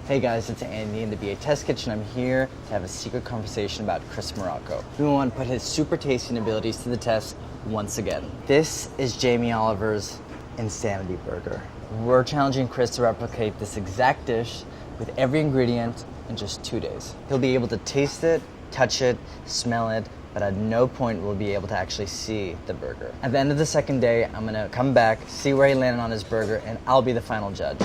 Hey guys, it's Andy in the BA Test Kitchen. I'm here to have a secret conversation about Chris Morocco. We want to put his super tasting abilities to the test once again. This is Jamie Oliver's Insanity Burger. We're challenging Chris to replicate this exact dish with every ingredient in just 2 days. He'll be able to taste it, touch it, smell it, but at no point will he be able to actually see the burger. At the end of the second day, I'm gonna come back, see where he landed on his burger, and I'll be the final judge.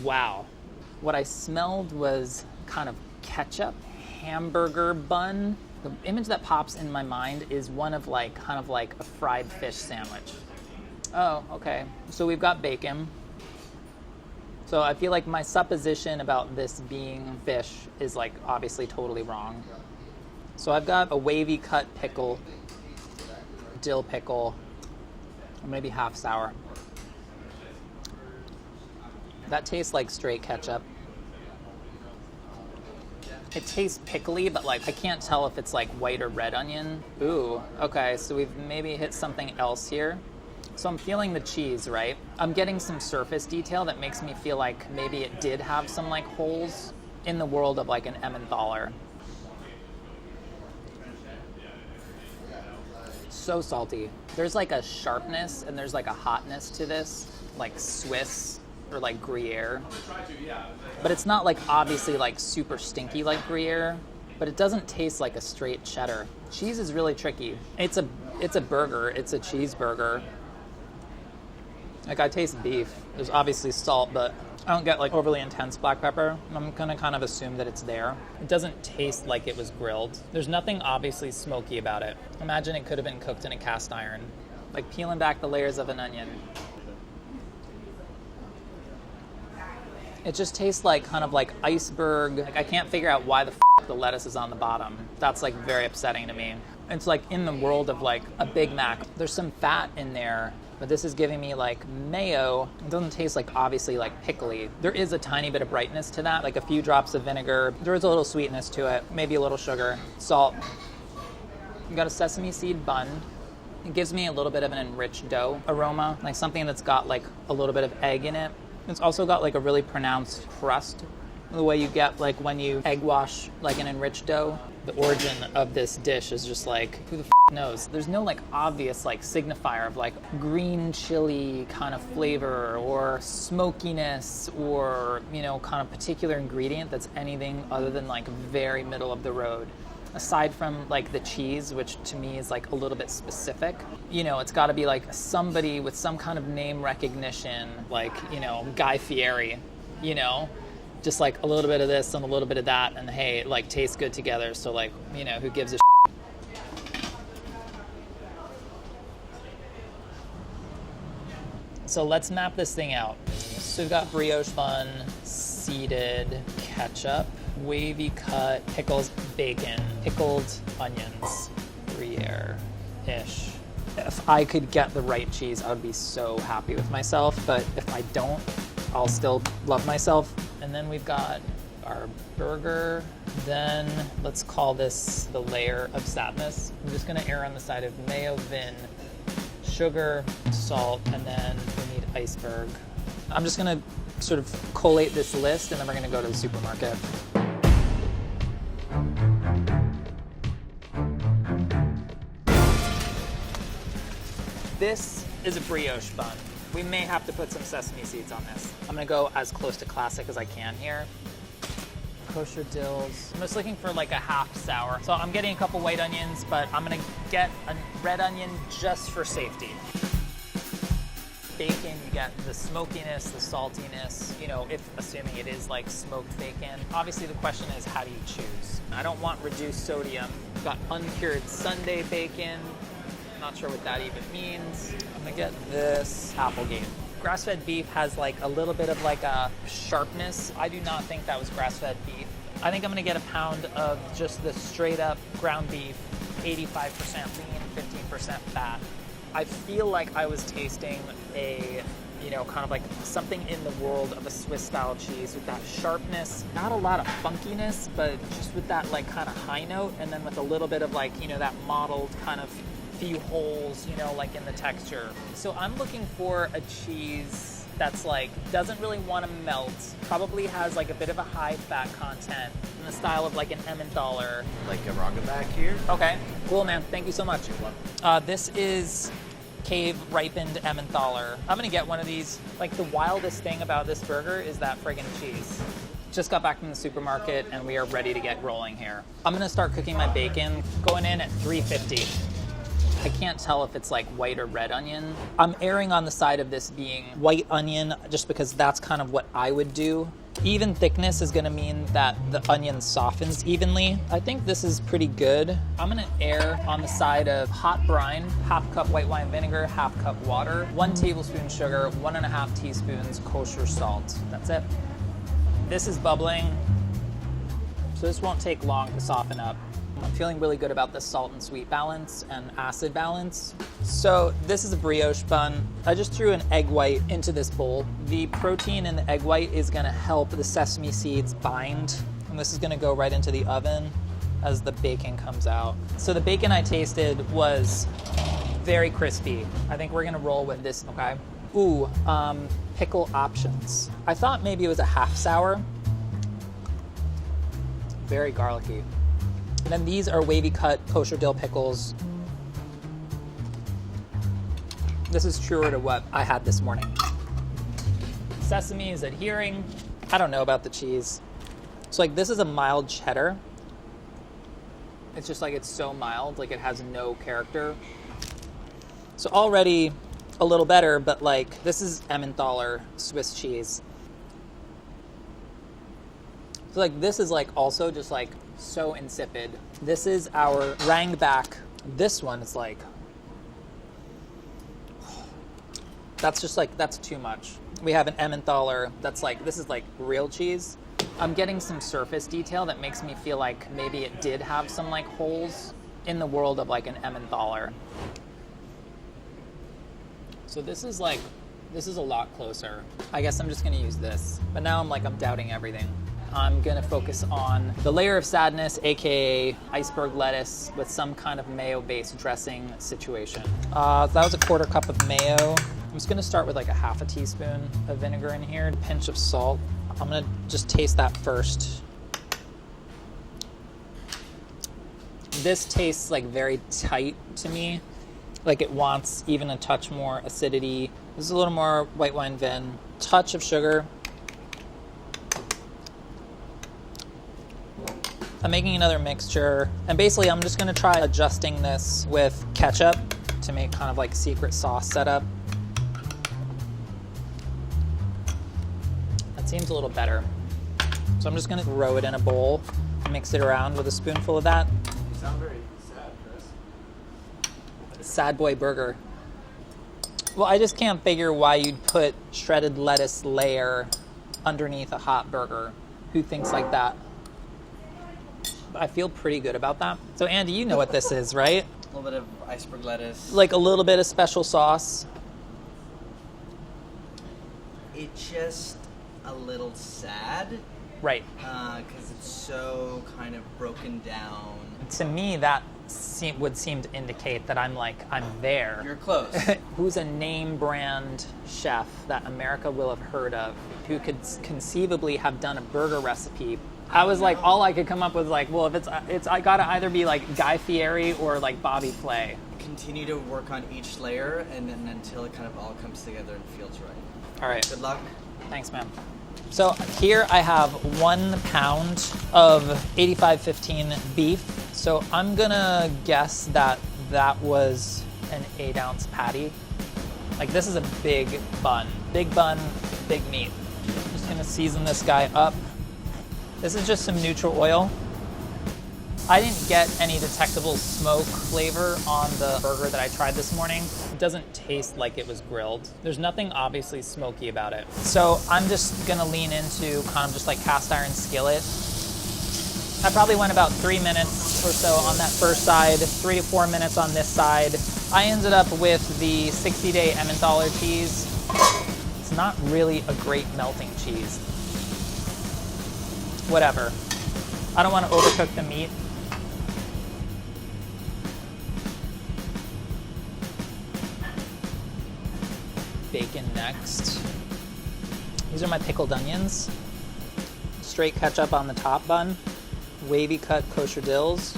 Wow. What I smelled was kind of ketchup, hamburger bun. The image that pops in my mind is one of kind of like a fried fish sandwich. Oh, okay. So we've got bacon. So I feel like my supposition about this being fish is obviously totally wrong. So I've got a wavy cut pickle, dill pickle, maybe half sour. That tastes like straight ketchup. It tastes pickly, but I can't tell if it's white or red onion. Ooh, okay, so we've maybe hit something else here. So I'm feeling the cheese, right? I'm getting some surface detail that makes me feel like maybe it did have some holes in the world of an Emmentaler. So salty. There's a sharpness and there's a hotness to this, Swiss or Gruyere. But it's not obviously super stinky like Gruyere, but it doesn't taste like a straight cheddar. Cheese is really tricky. It's a burger, it's a cheeseburger. I taste beef. There's obviously salt, but I don't get overly intense black pepper. I'm gonna kind of assume that it's there. It doesn't taste like it was grilled. There's nothing obviously smoky about it. Imagine it could have been cooked in a cast iron. Peeling back the layers of an onion. It just tastes kind of like iceberg. I can't figure out why the lettuce is on the bottom. That's very upsetting to me. It's in the world of a Big Mac. There's some fat in there, but this is giving me mayo. It doesn't taste obviously pickly. There is a tiny bit of brightness to that, a few drops of vinegar. There is a little sweetness to it, maybe a little sugar, salt. You got a sesame seed bun. It gives me a little bit of an enriched dough aroma, something that's got a little bit of egg in it. It's also got a really pronounced crust, the way you get when you egg wash an enriched dough. The origin of this dish is just who the knows? There's no obvious signifier of green chili kind of flavor or smokiness or kind of particular ingredient that's anything other than very middle of the road. Aside from the cheese, which to me is a little bit specific, it's got to be somebody with some kind of name recognition, Guy Fieri, just a little bit of this and a little bit of that, and hey, it tastes good together. So who gives a shit? So let's map this thing out. So we've got brioche bun, seeded ketchup, wavy cut, pickles, bacon, pickled onions, Gruyere-ish. If I could get the right cheese, I would be so happy with myself, but if I don't, I'll still love myself. And then we've got our burger. Then let's call this the layer of sadness. I'm just gonna err on the side of mayo, vin, sugar, salt, and then we need iceberg. I'm just gonna sort of collate this list, and then we're gonna go to the supermarket. This is a brioche bun. We may have to put some sesame seeds on this. I'm gonna go as close to classic as I can here. Kosher dills. I'm just looking for a half sour. So I'm getting a couple white onions, but I'm gonna get a red onion just for safety. Bacon, you get the smokiness, the saltiness, if assuming it is smoked bacon. Obviously the question is, how do you choose? I don't want reduced sodium. I've got uncured Sunday bacon. Not sure what that even means. I'm gonna get this Applegate. Grass-fed beef has a little bit of a sharpness. I do not think that was grass-fed beef. I think I'm gonna get a pound of just the straight up ground beef, 85% lean, 15% fat. I feel like I was tasting a you know, kind of like something in the world of a Swiss style cheese with that sharpness, not a lot of funkiness, but just with that like kind of high note, and then with a little bit of like, you know, that mottled kind of few holes, you know, like in the texture. So I'm looking for a cheese that's like, doesn't really want to melt, probably has like a bit of a high fat content in the style of like an Emmentaler. Like a raga back here. Okay, cool, man. Thank you so much. This is cave ripened Emmentaler. I'm gonna get one of these. Like, the wildest thing about this burger is that friggin' cheese. Just got back from the supermarket and we are ready to get rolling here. I'm gonna start cooking my bacon, going in at 350. I can't tell if it's like white or red onion. I'm erring on the side of this being white onion just because that's kind of what I would do. Even thickness is gonna mean that the onion softens evenly. I think this is pretty good. I'm gonna err on the side of hot brine, half cup white wine vinegar, half cup water, 1 tablespoon sugar, 1.5 teaspoons kosher salt. That's it. This is bubbling, so this won't take long to soften up. I'm feeling really good about the salt and sweet balance and acid balance. So this is a brioche bun. I just threw an egg white into this bowl. The protein in the egg white is gonna help the sesame seeds bind. And this is gonna go right into the oven as the bacon comes out. So the bacon I tasted was very crispy. I think we're gonna roll with this, okay? Ooh, pickle options. I thought maybe it was a half sour. Very garlicky. And then these are wavy cut kosher dill pickles. This is truer to what I had this morning. Sesame is adhering. I don't know about the cheese. So like, this is a mild cheddar. It's just like, it's so mild, like it has no character. So already a little better, but like, this is Emmentaler Swiss cheese. So like, this is like also just like so insipid. This is our rang back. This one is like, that's just like, that's too much. We have an Emmentaler that's like, this is like real cheese. I'm getting some surface detail that makes me feel like maybe it did have some like holes in the world of like an Emmentaler. So this is like, this is a lot closer. I guess I'm just gonna use this. But now I'm doubting everything. I'm gonna focus on the layer of sadness, AKA iceberg lettuce with some kind of mayo-based dressing situation. So that was a 1/4 cup of mayo. I'm just gonna start with like a 1/2 teaspoon of vinegar in here, a pinch of salt. I'm gonna just taste that first. This tastes like very tight to me. Like it wants even a touch more acidity. This is a little more white wine vin, touch of sugar. I'm making another mixture, and basically I'm just gonna try adjusting this with ketchup to make kind of like secret sauce setup. That seems a little better. So I'm just gonna throw it in a bowl, mix it around with a spoonful of that. You sound very sad, Chris. Sad boy burger. Well, I just can't figure why you'd put shredded lettuce layer underneath a hot burger. Who thinks like that? I feel pretty good about that. So Andy, you know what this is, right? A little bit of iceberg lettuce. Like a little bit of special sauce. It's just a little sad. Right. Because it's so kind of broken down. To me, that would seem to indicate that I'm there. You're close. Who's a name brand chef that America will have heard of, who could conceivably have done a burger recipe. I was like, all I could come up with like, well, if it's I gotta either be like Guy Fieri or like Bobby Flay. Continue to work on each layer, and then until it kind of all comes together and feels right. All right. Good luck. Thanks, man. So here I have 1 pound of 8515 beef. So I'm gonna guess that was an 8-ounce patty. Like, this is a big bun. Big bun, big meat. Just gonna season this guy up. This is just some neutral oil. I didn't get any detectable smoke flavor on the burger that I tried this morning. It doesn't taste like it was grilled. There's nothing obviously smoky about it. So I'm just gonna lean into kind of just like cast iron skillet. I probably went about 3 minutes or so on that first side, 3 to 4 minutes on this side. I ended up with the 60-day Emmentaler cheese. It's not really a great melting cheese. Whatever. I don't want to overcook the meat. Bacon next. These are my pickled onions. Straight ketchup on the top bun. Wavy cut kosher dills.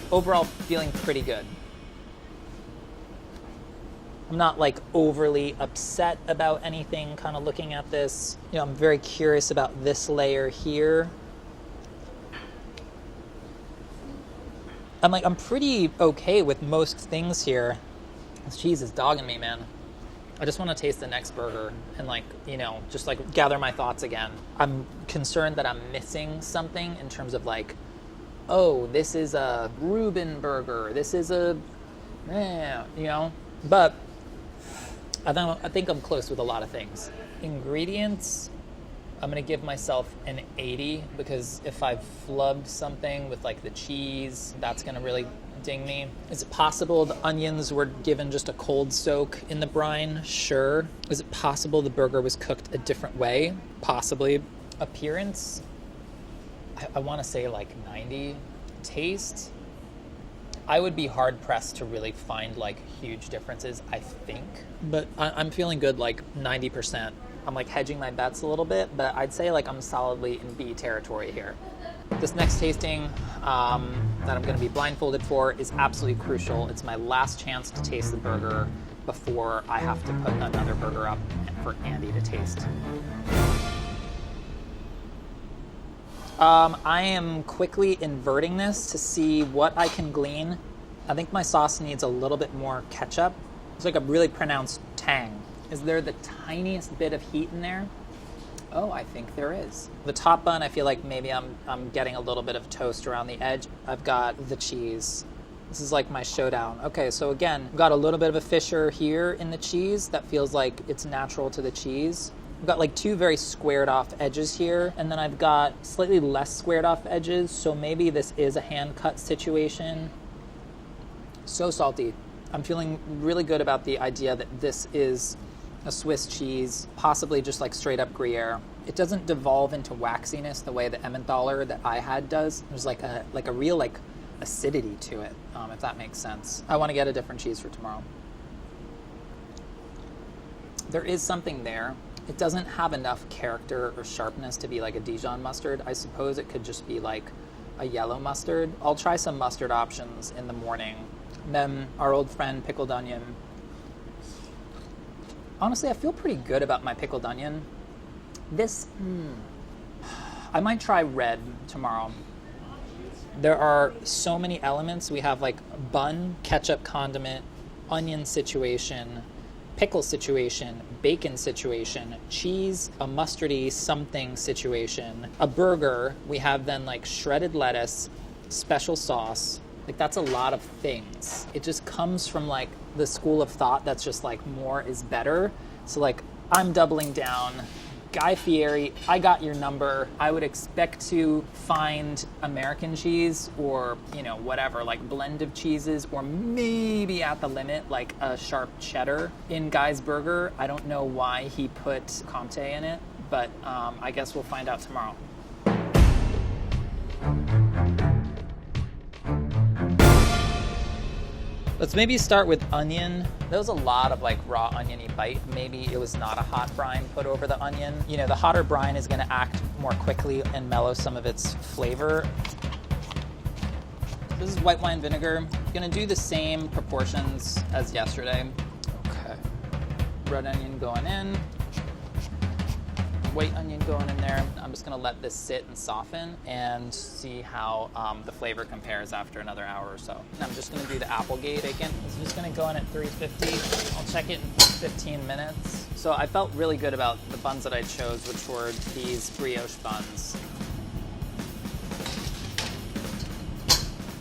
Overall, feeling pretty good. I'm not like overly upset about anything kind of looking at this. You know, I'm very curious about this layer here. I'm pretty okay with most things here. This cheese is dogging me, man. I just want to taste the next burger and just gather my thoughts again. I'm concerned that I'm missing something in terms of oh, this is a Reuben burger. This is but I think I'm close with a lot of things. Ingredients, I'm gonna give myself an 80 because if I've flubbed something with the cheese, that's gonna really ding me. Is it possible the onions were given just a cold soak in the brine? Sure. Is it possible the burger was cooked a different way? Possibly. Appearance, I wanna say 90. Taste, I would be hard pressed to really find huge differences, I think. But I'm feeling good 90%. I'm hedging my bets a little bit, but I'd say I'm solidly in B territory here. This next tasting that I'm going to be blindfolded for is absolutely crucial. It's my last chance to taste the burger before I have to put another burger up for Andy to taste. I am quickly inverting this to see what I can glean. I think my sauce needs a little bit more ketchup. It's a really pronounced tang. Is there the tiniest bit of heat in there? Oh, I think there is. The top bun, I feel like maybe I'm getting a little bit of toast around the edge. I've got the cheese. This is my showdown. Okay, so again, I've got a little bit of a fissure here in the cheese that feels like it's natural to the cheese. I've got two very squared off edges here, and then I've got slightly less squared off edges, so maybe this is a hand cut situation. So salty. I'm feeling really good about the idea that this is a Swiss cheese, possibly just straight up Gruyere. It doesn't devolve into waxiness the way the Emmentaler that I had does. There's a real acidity to it, if that makes sense. I want to get a different cheese for tomorrow. There is something there. It doesn't have enough character or sharpness to be a Dijon mustard. I suppose it could just be a yellow mustard. I'll try some mustard options in the morning. Then our old friend Pickled Onion. Honestly, I feel pretty good about my pickled onion. I might try red tomorrow. There are so many elements. We have bun, ketchup, condiment, onion situation, pickle situation, bacon situation, cheese, a mustardy something situation, a burger. We have then shredded lettuce, special sauce. That's a lot of things. It just comes from the school of thought that's just more is better. So I'm doubling down. Guy Fieri, I got your number. I would expect to find American cheese or, whatever, blend of cheeses, or maybe at the limit, a sharp cheddar in Guy's burger. I don't know why he put Comte in it, but I guess we'll find out tomorrow. Let's maybe start with onion. There was a lot of raw oniony bite. Maybe it was not a hot brine put over the onion. The hotter brine is gonna act more quickly and mellow some of its flavor. This is white wine vinegar. I'm gonna do the same proportions as yesterday. Okay. Red onion going in. White onion going in there. I'm just gonna let this sit and soften and see how the flavor compares after another hour or so. And I'm just gonna do the Applegate bacon. It's just gonna go in at 350. I'll check it in 15 minutes. So I felt really good about the buns that I chose, which were these brioche buns.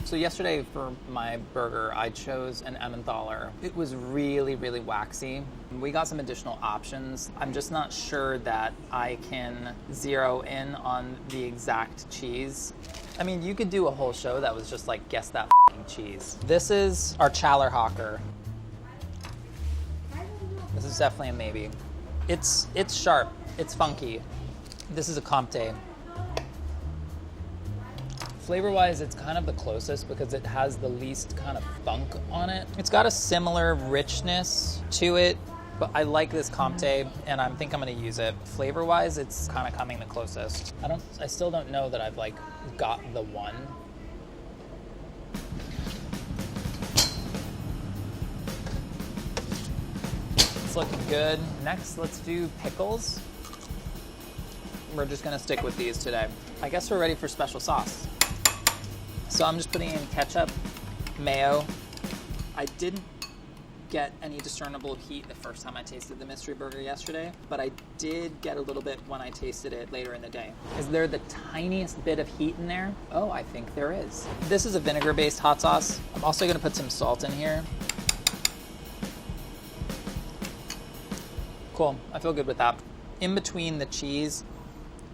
So yesterday for my burger, I chose an Emmentaler. It was really, really waxy. We got some additional options. I'm just not sure that I can zero in on the exact cheese. I mean, you could do a whole show that was just guess that cheese. This is our Challerhocker. It's definitely a maybe. It's sharp. It's funky. This is a Comté. Flavor-wise, it's kind of the closest because it has the least kind of funk on it. It's got a similar richness to it, but I like this Comté, and I think I'm gonna use it. Flavor-wise, it's kind of coming the closest. I still don't know that I've like got the one. It's looking good. Next, let's do pickles. We're just gonna stick with these today. I guess we're ready for special sauce. So I'm just putting in ketchup, mayo. I didn't get any discernible heat the first time I tasted the mystery burger yesterday, but I did get a little bit when I tasted it later in the day. Is there the tiniest bit of heat in there? Oh, I think there is. This is a vinegar-based hot sauce. I'm also gonna put some salt in here. Cool, I feel good with that. In between the cheese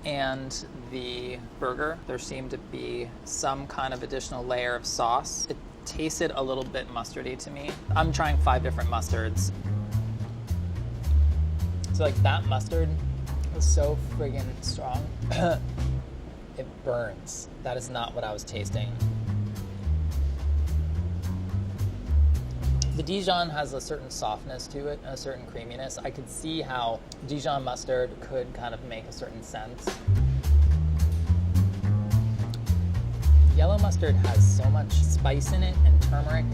and the burger, there seemed to be some kind of additional layer of sauce. It tasted a little bit mustardy to me. I'm trying 5 different mustards. So like that mustard was so friggin' strong. It burns. That is not what I was tasting. The Dijon has a certain softness to it, a certain creaminess. I could see how Dijon mustard could kind of make a certain sense. Yellow mustard has so much spice in it and turmeric.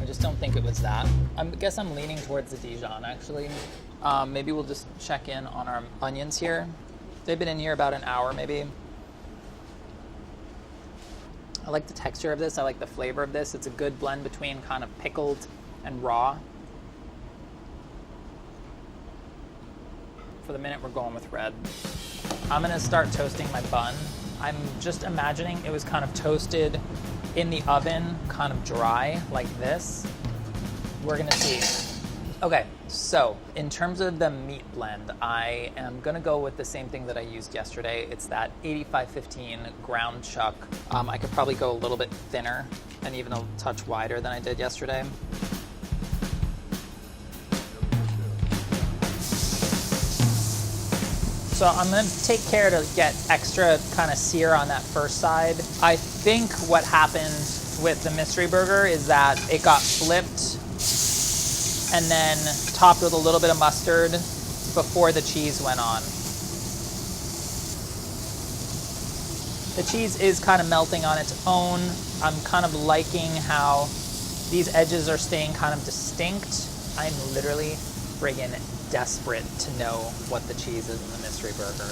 I just don't think it was that. I guess I'm leaning towards the Dijon actually. Maybe we'll just check in on our onions here. They've been in here about an hour maybe. I like the texture of this. I like the flavor of this. It's a good blend between kind of pickled and raw. For the minute, we're going with red. I'm gonna start toasting my bun. I'm just imagining it was kind of toasted in the oven, kind of dry like this. We're gonna see. Okay, so in terms of the meat blend, I am gonna go with the same thing that I used yesterday. It's that 8515 ground chuck. I could probably go a little bit thinner and even a touch wider than I did yesterday. So I'm gonna take care to get extra kind of sear on that first side. I think what happened with the mystery burger is that it got flipped and then topped with a little bit of mustard before the cheese went on. The cheese is kind of melting on its own. I'm kind of liking how these edges are staying kind of distinct. I'm literally friggin' desperate to know what the cheese is in the mystery burger.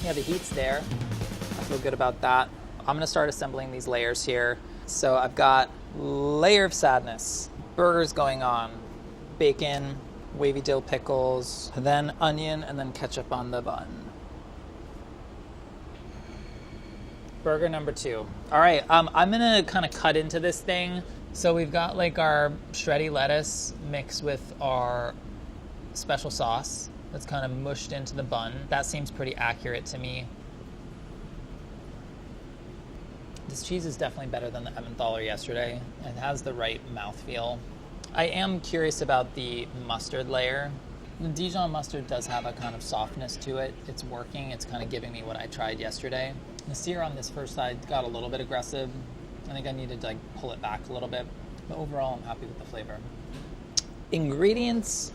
Yeah, the heat's there. I feel good about that. I'm gonna start assembling these layers here. So I've got layer of sadness, burgers going on, bacon, wavy dill pickles, then onion, and then ketchup on the bun. Burger number 2. All right, I'm gonna kind of cut into this thing. So we've got like our shreddy lettuce mixed with our special sauce that's kind of mushed into the bun. That seems pretty accurate to me. This cheese is definitely better than the Emmentaler yesterday. It has the right mouthfeel. I am curious about the mustard layer. The Dijon mustard does have a kind of softness to it. It's working. It's kind of giving me what I tried yesterday. The sear on this first side got a little bit aggressive. I think I needed to like pull it back a little bit. But overall, I'm happy with the flavor. Ingredients,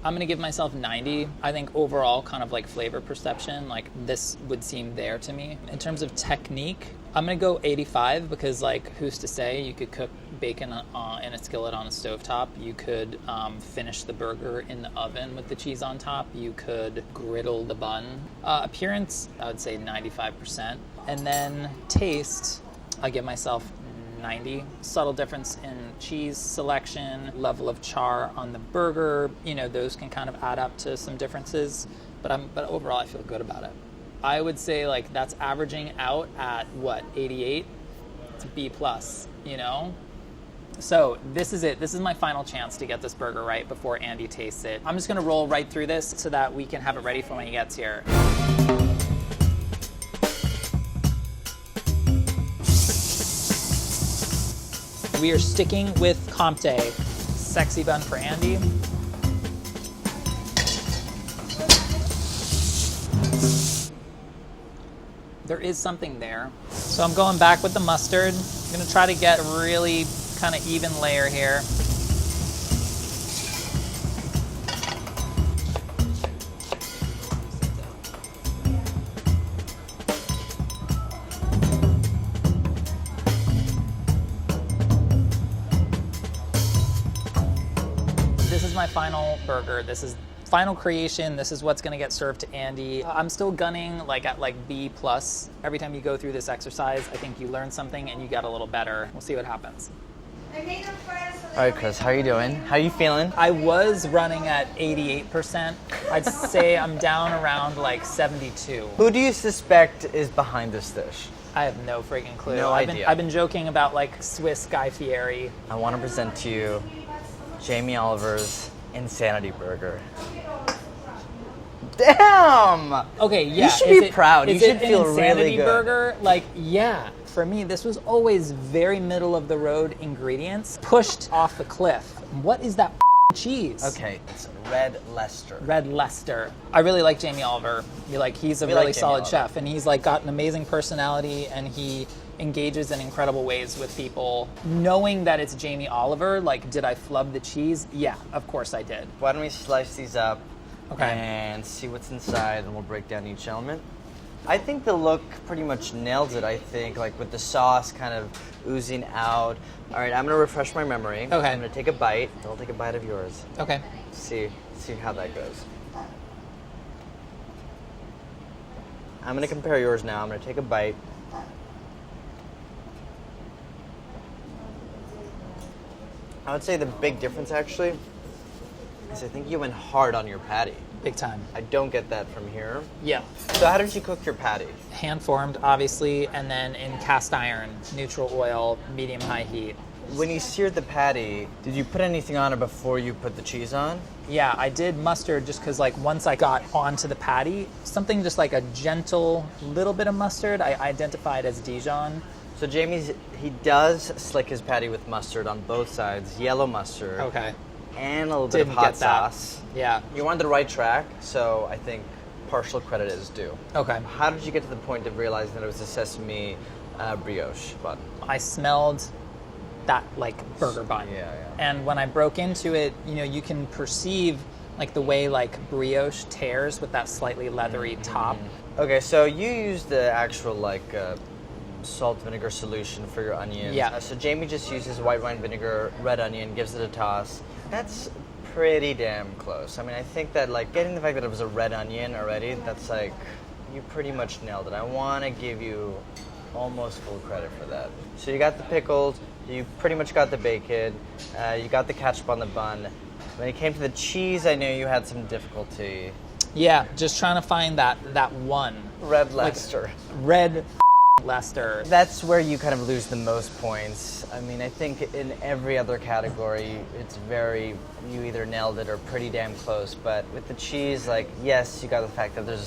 I'm gonna give myself 90. I think overall, kind of like flavor perception, like this would seem there to me. In terms of technique, I'm gonna go 85 because like, who's to say you could cook bacon in a skillet on a stovetop. You could finish the burger in the oven with the cheese on top. You could griddle the bun. Appearance, I would say 95%. And then taste, I give myself 90. Subtle difference in cheese selection, level of char on the burger, you know, those can kind of add up to some differences, but overall I feel good about it. I would say like that's averaging out at what, 88? It's a B+, you know? So this is it. This is my final chance to get this burger right before Andy tastes it. I'm just gonna roll right through this so that we can have it ready for when he gets here. We are sticking with Comte. Sexy bun for Andy. There is something there. So I'm going back with the mustard. I'm gonna try to get a really kind of even layer here. This is my final burger. This is final creation. This is what's gonna get served to Andy. I'm still gunning at B+. Every time you go through this exercise, I think you learn something and you get a little better. We'll see what happens. All right, Chris, how are you doing? How are you feeling? I was running at 88%. I'd say I'm down around 72. Who do you suspect is behind this dish? I have no freaking clue. No idea. I've been joking about Swiss Guy Fieri. I want to present to you Jamie Oliver's Insanity Burger. Damn! Okay, yeah. You should be proud. You should feel really Insanity good. burger? Yeah. For me, this was always very middle of the road ingredients, pushed off the cliff. What is that cheese? Okay, it's Red Leicester. Red Leicester. I really like Jamie Oliver. He's a really solid chef, and he's got an amazing personality, and he engages in incredible ways with people. Knowing that it's Jamie Oliver, did I flub the cheese? Yeah, of course I did. Why don't we slice these up Okay. and see what's inside, and we'll break down each element. I think the look pretty much nails it, I think, with the sauce kind of oozing out. All right, I'm going to refresh my memory. Okay. I'm going to take a bite. I'll take a bite of yours. Okay. See how that goes. I'm going to compare yours now. I'm going to take a bite. I would say the big difference, actually, is I think you went hard on your patty. Big time. I don't get that from here. Yeah. So how did you cook your patty? Hand formed, obviously, and then in cast iron, neutral oil, medium high heat. When you seared the patty, did you put anything on it before you put the cheese on? Yeah, I did mustard just because once I got onto the patty, something just a gentle little bit of mustard, I identified as Dijon. So he does slick his patty with mustard on both sides, yellow mustard. Okay. And a little bit Didn't of hot get that. sauce. Yeah. You're on the right track, so I think partial credit is due. Okay. How did you get to the point of realizing that it was a sesame brioche bun? I smelled that burger bun. Yeah. And when I broke into it, you can perceive the way brioche tears with that slightly leathery top. Okay, so you used the actual salt vinegar solution for your onions. Yeah. So Jamie just uses white wine vinegar, red onion, gives it a toss. That's pretty damn close. I mean, I think that getting the fact that it was a red onion already, that's you pretty much nailed it. I want to give you almost full credit for that. So you got the pickles, you pretty much got the bacon, you got the ketchup on the bun. When it came to the cheese, I knew you had some difficulty. Yeah, just trying to find that one. Red Leicester. Red Leicester. That's where you kind of lose the most points. I mean, I think in every other category, you either nailed it or pretty damn close. But with the cheese, yes, you got the fact that there's a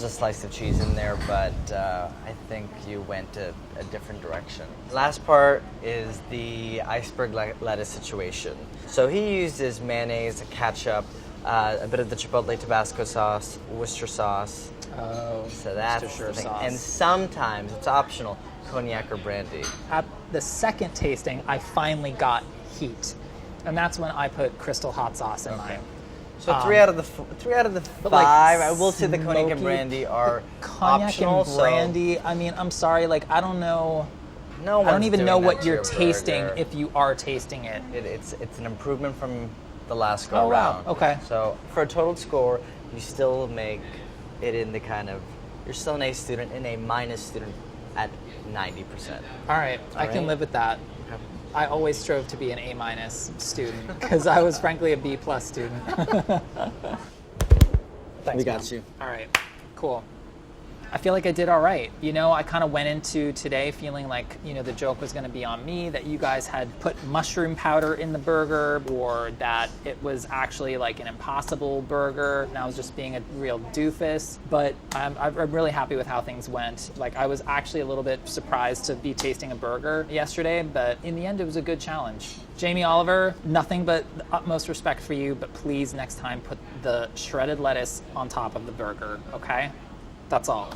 slice of cheese in there, but I think you went a different direction. Last part is the iceberg lettuce situation. So he used his mayonnaise, ketchup, a bit of the Chipotle Tabasco sauce, Worcester sauce. Oh, So that's Worcestershire the thing. sauce. And sometimes, it's optional, cognac or brandy. At the second tasting, I finally got heat. And that's when I put crystal hot sauce in mine. So three out of the but, five, I will say the cognac and smoky- brandy are Cognac optional. and brandy, I mean, I'm sorry, I don't know. No I don't one's even doing know that what to you're your tasting burger. if you are tasting it. It's an improvement from the last go Oh, wow. round. Okay. So for a total score, you still make it in the you're still an A student and a minus student at 90%. All right, I can right. live with that. Okay. I always strove to be an A- student because I was frankly a B+ student. Thanks, We got Mom. you. All right, cool. I feel like I did all right. You know, I kind of went into today feeling like, you know, the joke was going to be on me, that you guys had put mushroom powder in the burger, or that it was actually like an impossible burger and I was just being a real doofus. But I'm really happy with how things went. Like, I was actually a little bit surprised to be tasting a burger yesterday, but in the end, it was a good challenge. Jamie Oliver, nothing but the utmost respect for you, but please next time put the shredded lettuce on top of the burger, okay? That's all.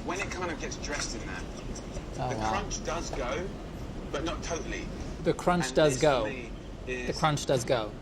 When it kind of gets dressed in that, the wow. crunch does go, but not totally. The crunch And does this go. for me is The crunch does go.